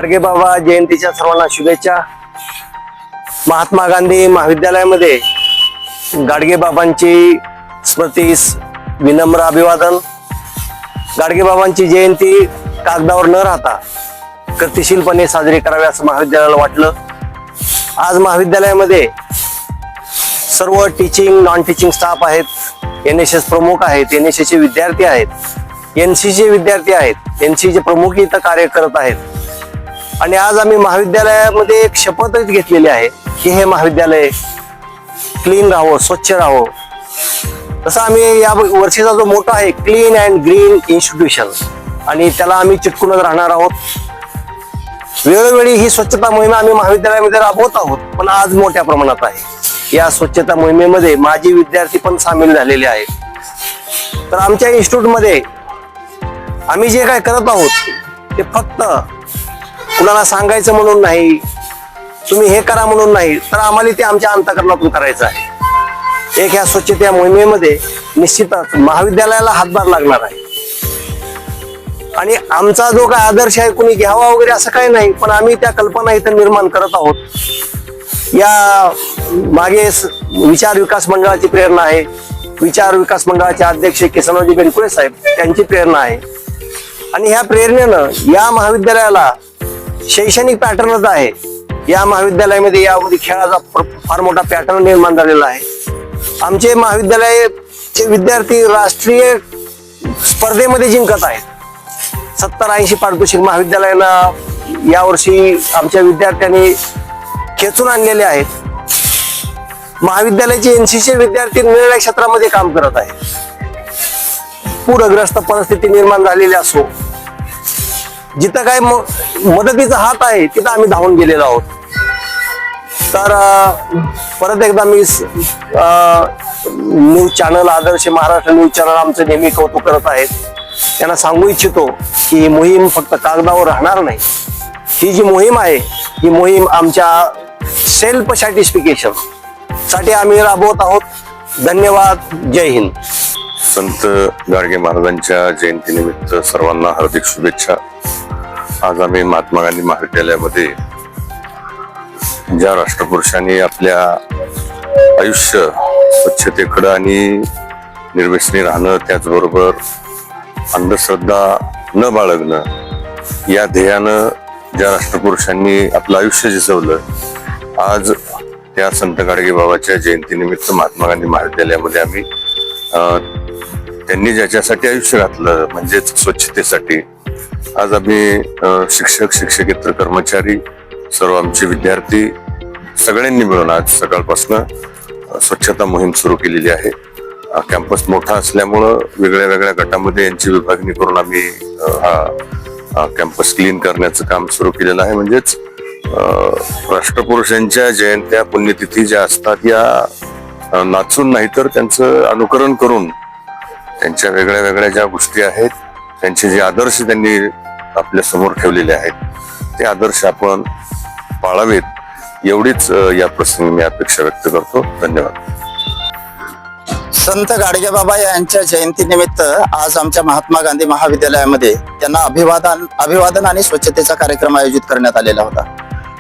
गाडगेबाबा जयंतीच्या सर्वांना शुभेच्छा। महात्मा गांधी महाविद्यालयामध्ये गाडगेबाबांची स्मृतीस विनम्र अभिवादन। गाडगेबाबांची जयंती कागदावर न राहता गतिशीलपणे साजरी करावी असं महाविद्यालयाला वाटलं। आज महाविद्यालयामध्ये सर्व टीचिंग नॉन टीचिंग स्टाफ आहेत, NSS प्रमुख आहेत, NSS चे विद्यार्थी आहेत, NC चे विद्यार्थी आहेत, NC चे प्रमुख इथं कार्य करत आहेत। आणि आज आम्ही महाविद्यालयामध्ये एक शपथच घेतलेली आहे की हे महाविद्यालय क्लीन राहावं, स्वच्छ राहावं। तसं आम्ही या वर्षीचा जो मोठा आहे क्लीन अँड ग्रीन इन्स्टिट्यूशन, आणि त्याला आम्ही चिटकूनच राहणार आहोत। वेळोवेळी ही स्वच्छता मोहीम आम्ही महाविद्यालयामध्ये राबवत आहोत, पण आज मोठ्या प्रमाणात आहे। या स्वच्छता मोहिमेमध्ये माजी विद्यार्थी पण सामील झालेले आहेत। तर आमच्या इन्स्टिट्यूटमध्ये आम्ही जे काय करत आहोत ते फक्त कुणाला सांगायचं म्हणून नाही, तुम्ही हे करा म्हणून नाही, तर आम्हाला ते आमच्या अंतःकरणातून करायचं आहे। ह्या स्वच्छता मोहिमेमध्ये निश्चितच महाविद्यालयाला हातभार लागणार आहे। आणि आमचा जो काय आदर्श आहे कुणी घ्यावा वगैरे असं काही नाही, पण आम्ही त्या कल्पना इथं निर्माण करत आहोत। या मागे विचार विकास मंडळाची प्रेरणा आहे। विचार विकास मंडळाचे अध्यक्ष किसनरावजी बेनकुळे साहेब त्यांची प्रेरणा आहे। आणि ह्या प्रेरणेनं या महाविद्यालयाला शैक्षणिक पॅटर्नच आहे। या महाविद्यालयामध्ये यामध्ये खेळाचा फार मोठा पॅटर्न निर्माण झालेला आहे। आमचे महाविद्यालयाचे विद्यार्थी राष्ट्रीय स्पर्धेमध्ये जिंकत आहेत। 70-80 पारितोषिक महाविद्यालयाला यावर्षी आमच्या विद्यार्थ्यांनी खेचून आणलेले आहेत। महाविद्यालयाचे NC चे विद्यार्थी निरनिराळ्या क्षेत्रामध्ये काम करत आहेत। पूरग्रस्त परिस्थिती निर्माण झालेली असो, जिथं काय मदतीचा हात आहे तिथं आम्ही धावून गेलेलो आहोत। तर परत एकदा मी न्यूज चॅनल आदर्श महाराष्ट्र न्यूज चॅनल आमचं नेहमी कौतुक करत आहेत। त्यांना सांगू इच्छितो की ही मोहीम फक्त कागदावर राहणार नाही। ही जी मोहीम आहे ही मोहीम आमच्या सेल्फ सॅटिस्फिकेशन साठी आम्ही राबवत आहोत। धन्यवाद। जय हिंद। संत गाडगे महाराजांच्या जयंतीनिमित्त सर्वांना हार्दिक शुभेच्छा। आज आम्ही महात्मा गांधी महाविद्यालयामध्ये ज्या राष्ट्रपुरुषांनी आपल्या आयुष्य स्वच्छतेकडे आणि निर्व्यसनी राहणं, त्याचबरोबर अंधश्रद्धा न बाळगणं या ध्येयानं ज्या राष्ट्रपुरुषांनी आपलं आयुष्य जिजवलं, आज त्या संत गाडगे बाबाच्या जयंतीनिमित्त महात्मा गांधी महाविद्यालयामध्ये आम्ही त्यांनी ज्याच्यासाठी आयुष्य घातलं म्हणजेच स्वच्छतेसाठी, आज आम्ही शिक्षक शिक्षकेतर कर्मचारी सर्व आमचे विद्यार्थी सगळ्यांनी मिळून आज सकाळपासून स्वच्छता मोहीम सुरू केलेली आहे। कॅम्पस मोठा असल्यामुळं वेगळ्या वेगळ्या गटामध्ये यांची विभागणी करून आम्ही हा कॅम्पस क्लीन करण्याचं काम सुरू केलेलं आहे। म्हणजेच राष्ट्रपुरुषांच्या जयंत्या पुण्यतिथी ज्या असतात या नाचून नाही तर त्यांचं अनुकरण करून त्यांच्या वेगळ्या वेगळ्या ज्या गोष्टी आहेत, त्यांचे जे आदर्श त्यांनी आपल्या समोर ठेवलेले आहेत, ते आदर्श आपण पाळावेत एवढीच या प्रसंगी मी अपेक्षा व्यक्त करतो। धन्यवाद। संत गाडगेबाबा यांच्या जयंतीनिमित्त आज आमच्या महात्मा गांधी महाविद्यालयामध्ये त्यांना अभिवादन आणि स्वच्छतेचा कार्यक्रम आयोजित करण्यात आलेला होता।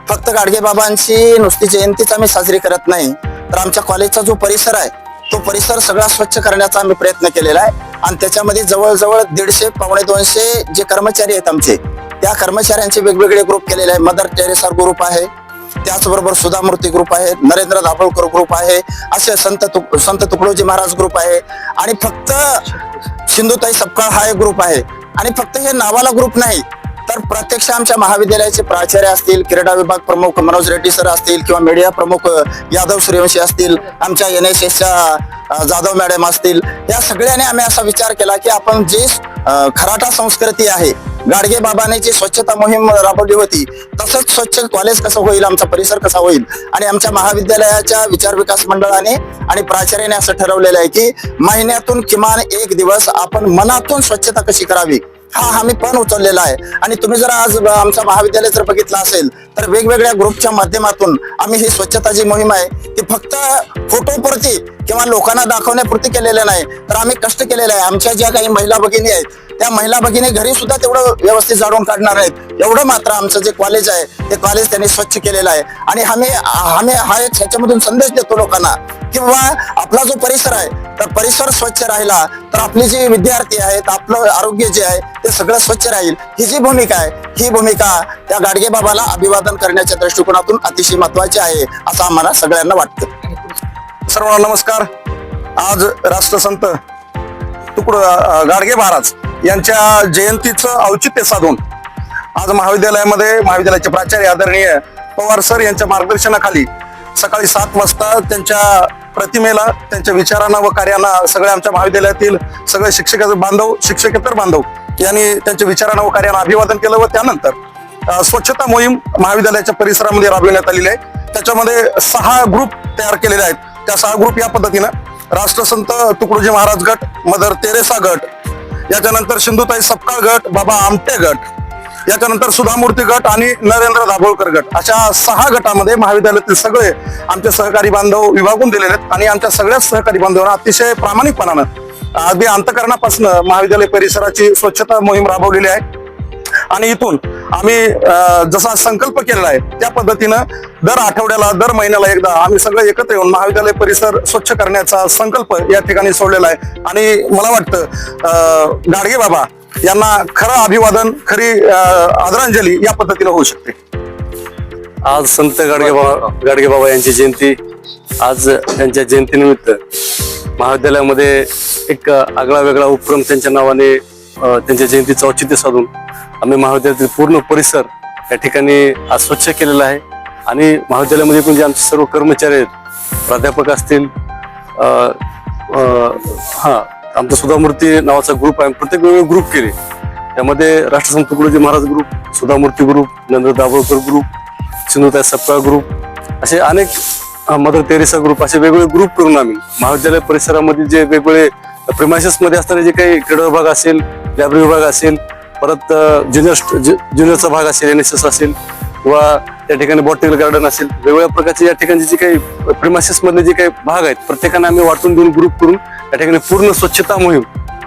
फक्त गाडगेबाबांची नुसती जयंतीच आम्ही साजरी करत नाही, तर आमच्या कॉलेजचा जो परिसर आहे तो परिसर सगळा स्वच्छ करण्याचा आम्ही प्रयत्न केलेला आहे। आणि त्याच्यामध्ये जवळजवळ 150-200 जे कर्मचारी आहेत आमचे, त्या कर्मचाऱ्यांचे वेगवेगळे ग्रुप केलेले आहे। मदर टेरेसा ग्रुप आहे, त्याचबरोबर सुधामूर्ती ग्रुप आहे, नरेंद्र दाभोळकर ग्रुप आहे, असे संत तुकडोजी महाराज ग्रुप आहे, आणि फक्त सिंधुताई सपकाळ हा एक ग्रुप आहे। आणि फक्त हे नावाला ग्रुप नाही, तर प्रत्यक्ष आमच्या महाविद्यालयाचे प्राचार्य असतील, क्रीडा विभाग प्रमुख मनोज रेड्डी सर असतील, किंवा मीडिया प्रमुख यादव सूर्यवंशी असतील, आमच्या NSSच्या जाधव मॅडम असतील, या सगळ्यांनी आम्ही असा विचार केला की आपण जी खराटा संस्कृती आहे, गाडगे बाबाने जी स्वच्छता मोहीम राबवली होती, तसंच स्वच्छ कॉलेज कसं होईल, आमचा परिसर कसा होईल। आणि आमच्या महाविद्यालयाच्या विचार विकास मंडळाने आणि प्राचार्याने असं ठरवलेलं आहे की महिन्यातून किमान एक दिवस आपण मनातून स्वच्छता कशी करावी हा आम्ही पण उचललेला आहे। आणि तुम्ही जर आज आमचं महाविद्यालय जर बघितलं असेल तर वेगवेगळ्या ग्रुपच्या माध्यमातून आम्ही ही स्वच्छता जी मोहीम आहे ती फक्त फोटोपुरती किंवा लोकांना दाखवण्यापुरती केलेलं नाही, तर आम्ही कष्ट केलेलं आहे. आमच्या ज्या काही महिला भगिनी आहेत त्या महिला भगिनी घरी सुद्धा तेवढं व्यवस्थित झाडून काढणार आहेत. एवढं मात्र आमचं जे कॉलेज आहे ते कॉलेज त्यांनी स्वच्छ केलेलं आहे. आणि आम्ही हा एक ह्याच्यामधून संदेश देतो लोकांना की बाबा आपला जो परिसर आहे तर परिसर स्वच्छ राहिला तर आपली जी विद्यार्थी आहेत आपलं आरोग्य जे आहे ते सगळं स्वच्छ राहील. ही जी भूमिका आहे ही भूमिका त्या गाडगे बाबाला अभिवादन करण्याच्या दृष्टिकोनातून अतिशय महत्वाची आहे असं आम्हाला सगळ्यांना वाटतं. सर्वांना नमस्कार. आज राष्ट्रसंत गाडगे महाराज यांच्या जयंतीचं औचित्य साधून आज महाविद्यालयाचे प्राचार्य आदरणीय पवार सर यांच्या मार्गदर्शनाखाली सकाळी 7 वाजता त्यांच्या प्रतिमेला त्यांच्या विचारांना व कार्यांना सगळ्या आमच्या महाविद्यालयातील सगळे शिक्षकेतर बांधव यांनी त्यांच्या विचारांना व कार्यांना अभिवादन केलं व त्यानंतर स्वच्छता मोहीम महाविद्यालयाच्या परिसरामध्ये राबविण्यात आलेली आहे. त्याच्यामध्ये 6 ग्रुप तयार केलेले आहेत. त्या 6 ग्रुप या पद्धतीनं राष्ट्रसंत तुकडोजी महाराज गट, मदर तेरेसा गट, याच्यानंतर सिंधुताई सपकाळ गट, बाबा आमटे गट, याच्यानंतर सुधामूर्ती गट आणि नरेंद्र दाभोळकर गट अशा 6 गटामध्ये महाविद्यालयातील सगळे आमचे सहकारी बांधव विभागून दिलेले आहेत. आणि आमच्या सगळ्याच सहकारी बांधवांना अतिशय प्रामाणिकपणानं अगदी अंतकरणापासून महाविद्यालय परिसराची स्वच्छता मोहीम राबवलेली आहे. आणि इथून आम्ही जसा संकल्प केलेला आहे त्या पद्धतीनं दर आठवड्याला दर महिन्याला एकदा आम्ही सगळे एकत्र येऊन महाविद्यालय परिसर स्वच्छ करण्याचा संकल्प या ठिकाणी सोडलेला आहे. आणि मला वाटतं गाडगे बाबा यांना खरं अभिवादन, खरी आदरांजली या पद्धतीनं होऊ शकते. आज संत गाडगे बाबा यांची जयंती. आज त्यांच्या जयंतीनिमित्त महाविद्यालयामध्ये एक आगळा वेगळा उपक्रम त्यांच्या नावाने त्यांच्या जयंतीचं औचित्य साधून आम्ही महाविद्यालयातील पूर्ण परिसर या ठिकाणी आज स्वच्छ केलेला आहे. आणि महाविद्यालयामध्ये पण जे आमचे सर्व कर्मचारी आहेत, प्राध्यापक असतील, आमचा सुधामूर्ती नावाचा ग्रुप आहे, प्रत्येक वेगवेगळे ग्रुप केले. त्यामध्ये राष्ट्रसंत Tukdoji Maharaj group, Sudhamurti group, Narendra Dabholkar group, Sindhutai Sapkal group, असे अनेक मदर तेरेसा ग्रुप, असे वेगवेगळे ग्रुप करून आम्ही महाविद्यालय परिसरामध्ये जे वेगवेगळे प्रिमायसेस मध्ये असणारे जे काही क्रीडा विभाग असेल, लायब्ररी विभाग असेल, परत ज्युनियरचा भाग असेल, NSS असेल किंवा त्या ठिकाणी बॉटनिकल गार्डन असेल, वेगवेगळ्या प्रकारचे या ठिकाणी जे काही प्रिमायसेस मधले जे काही भाग आहेत प्रत्येकाने आम्ही वाटून देऊन ग्रुप करून या ठिकाणी पूर्ण स्वच्छता मोहीम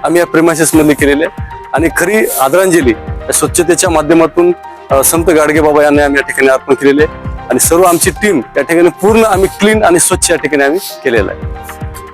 आम्ही या प्रिमायसेस मध्ये केलेली आहे. आणि खरी आदरांजली या स्वच्छतेच्या माध्यमातून संत गाडगे बाबा यांना आम्ही या ठिकाणी अर्पण केलेले आहे. आणि सर्व आमची टीम या ठिकाणी पूर्ण आम्ही क्लीन आणि स्वच्छ या ठिकाणी आम्ही केलेलं आहे.